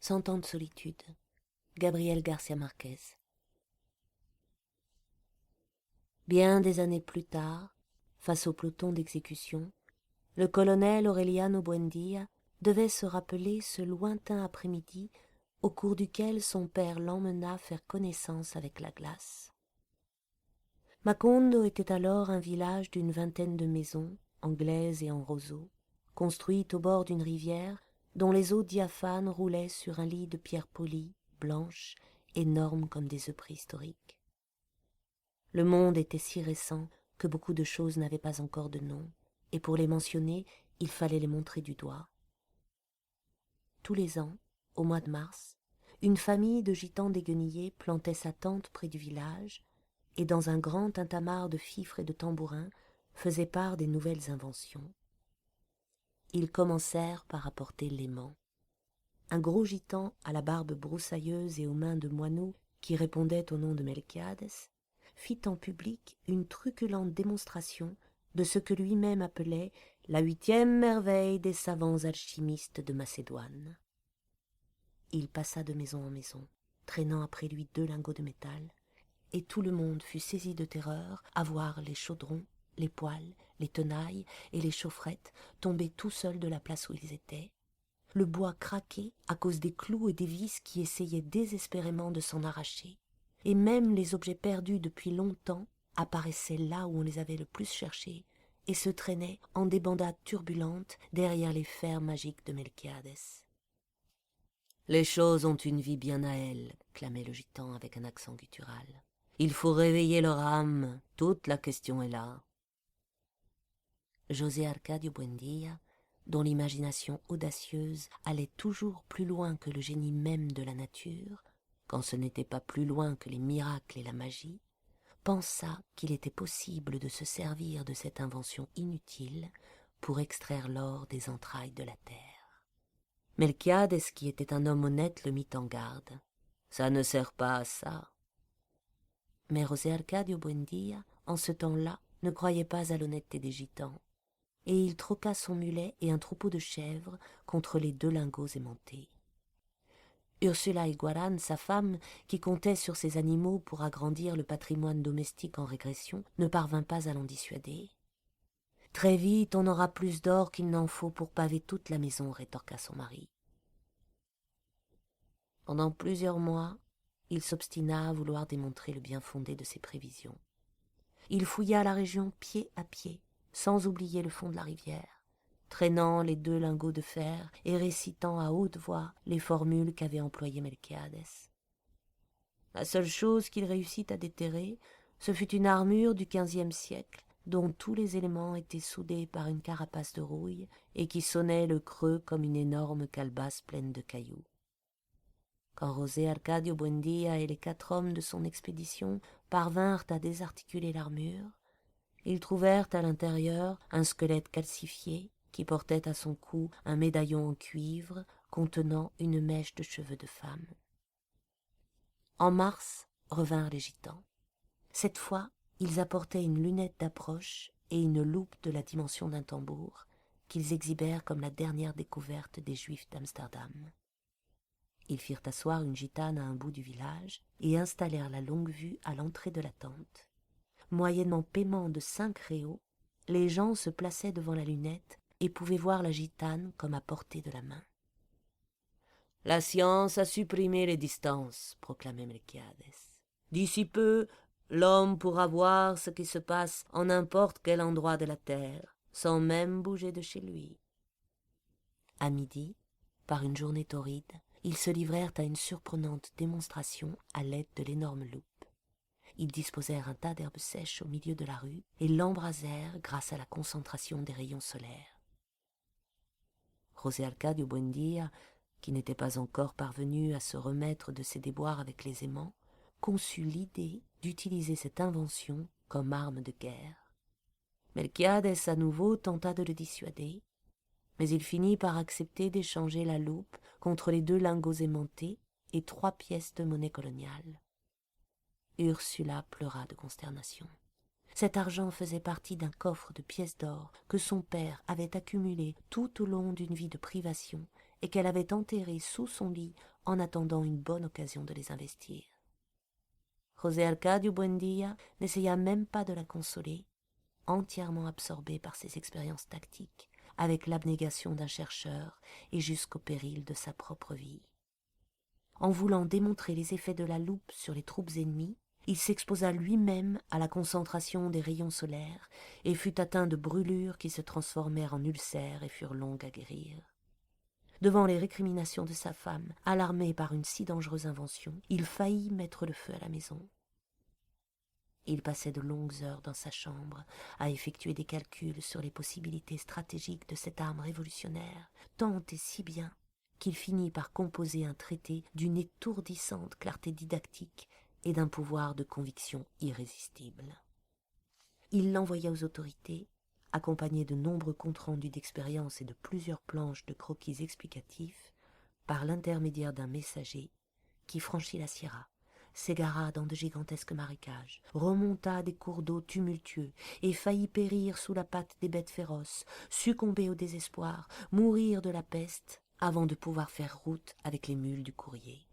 100 ans de solitude. Gabriel Garcia Marquez. Bien des années plus tard, face au peloton d'exécution, le colonel Aureliano Buendía devait se rappeler ce lointain après-midi au cours duquel son père l'emmena faire connaissance avec la glace. Macondo était alors un village d'une vingtaine de maisons, anglaises et en roseau, construites au bord d'une rivière dont les eaux diaphanes roulaient sur un lit de pierre polie, blanche, énorme comme des œufs préhistoriques. Le monde était si récent que beaucoup de choses n'avaient pas encore de nom, et pour les mentionner, il fallait les montrer du doigt. Tous les ans, au mois de mars, une famille de gitans déguenillés plantait sa tente près du village, et dans un grand tintamarre de fifres et de tambourins, faisait part des nouvelles inventions. Ils commencèrent par apporter l'aimant. Un gros gitan à la barbe broussailleuse et aux mains de moineau qui répondait au nom de Melquiades, fit en public une truculente démonstration de ce que lui-même appelait la 8e merveille des savants alchimistes de Macédoine. Il passa de maison en maison, traînant après lui 2 lingots de métal, et tout le monde fut saisi de terreur à voir les chaudrons, les poêles, les tenailles et les chaufferettes tomber tout seuls de la place où ils étaient, le bois craquer à cause des clous et des vis qui essayaient désespérément de s'en arracher, et même les objets perdus depuis longtemps apparaissaient là où on les avait le plus cherchés et se traînaient en débandades turbulentes derrière les fers magiques de Melquiades. « Les choses ont une vie bien à elles, » clamait le gitan avec un accent guttural. « Il faut réveiller leur âme, toute la question est là. » José Arcadio Buendía, dont l'imagination audacieuse allait toujours plus loin que le génie même de la nature, quand ce n'était pas plus loin que les miracles et la magie, pensa qu'il était possible de se servir de cette invention inutile pour extraire l'or des entrailles de la terre. Melquiades, qui était un homme honnête, le mit en garde. « Ça ne sert pas à ça. » Mais José Arcadio Buendía, en ce temps-là, ne croyait pas à l'honnêteté des gitans, et il troqua son mulet et un troupeau de chèvres contre les 2 lingots aimantés. Ursula Iguaran, sa femme, qui comptait sur ces animaux pour agrandir le patrimoine domestique en régression, ne parvint pas à l'en dissuader. « Très vite, on aura plus d'or qu'il n'en faut pour paver toute la maison, » rétorqua son mari. Pendant plusieurs mois, il s'obstina à vouloir démontrer le bien-fondé de ses prévisions. Il fouilla la région pied à pied, sans oublier le fond de la rivière, traînant les 2 lingots de fer et récitant à haute voix les formules qu'avait employées Melquiades. La seule chose qu'il réussit à déterrer, ce fut une armure du XVe siècle, dont tous les éléments étaient soudés par une carapace de rouille et qui sonnait le creux comme une énorme calebasse pleine de cailloux. Quand José Arcadio Buendía et les 4 hommes de son expédition parvinrent à désarticuler l'armure, ils trouvèrent à l'intérieur un squelette calcifié qui portait à son cou un médaillon en cuivre contenant une mèche de cheveux de femme. En mars revinrent les gitans. Cette fois, ils apportaient une lunette d'approche et une loupe de la dimension d'un tambour qu'ils exhibèrent comme la dernière découverte des Juifs d'Amsterdam. Ils firent asseoir une gitane à un bout du village et installèrent la longue-vue à l'entrée de la tente. Moyennant paiement de 5 réaux, les gens se plaçaient devant la lunette et pouvaient voir la gitane comme à portée de la main. « La science a supprimé les distances, » proclamait Melquiades. « D'ici peu, l'homme pourra voir ce qui se passe en n'importe quel endroit de la terre, sans même bouger de chez lui. » À midi, par une journée torride, ils se livrèrent à une surprenante démonstration à l'aide de l'énorme loupe. Ils disposèrent un tas d'herbes sèches au milieu de la rue et l'embrasèrent grâce à la concentration des rayons solaires. José Arcadio Buendía, qui n'était pas encore parvenu à se remettre de ses déboires avec les aimants, conçut l'idée d'utiliser cette invention comme arme de guerre. Melquiades à nouveau tenta de le dissuader, mais il finit par accepter d'échanger la loupe contre les 2 lingots aimantés et 3 pièces de monnaie coloniale. Ursula pleura de consternation. Cet argent faisait partie d'un coffre de pièces d'or que son père avait accumulé tout au long d'une vie de privation et qu'elle avait enterrés sous son lit en attendant une bonne occasion de les investir. José Arcadio Buendía n'essaya même pas de la consoler, entièrement absorbé par ses expériences tactiques, avec l'abnégation d'un chercheur et jusqu'au péril de sa propre vie. En voulant démontrer les effets de la loupe sur les troupes ennemies, il s'exposa lui-même à la concentration des rayons solaires et fut atteint de brûlures qui se transformèrent en ulcères et furent longues à guérir. Devant les récriminations de sa femme, alarmé par une si dangereuse invention, il faillit mettre le feu à la maison. Il passait de longues heures dans sa chambre à effectuer des calculs sur les possibilités stratégiques de cette arme révolutionnaire, tant et si bien qu'il finit par composer un traité d'une étourdissante clarté didactique et d'un pouvoir de conviction irrésistible. Il l'envoya aux autorités, accompagné de nombreux comptes rendus d'expérience et de plusieurs planches de croquis explicatifs, par l'intermédiaire d'un messager qui franchit la Sierra, s'égara dans de gigantesques marécages, remonta des cours d'eau tumultueux et faillit périr sous la patte des bêtes féroces, succomber au désespoir, mourir de la peste, avant de pouvoir faire route avec les mules du courrier.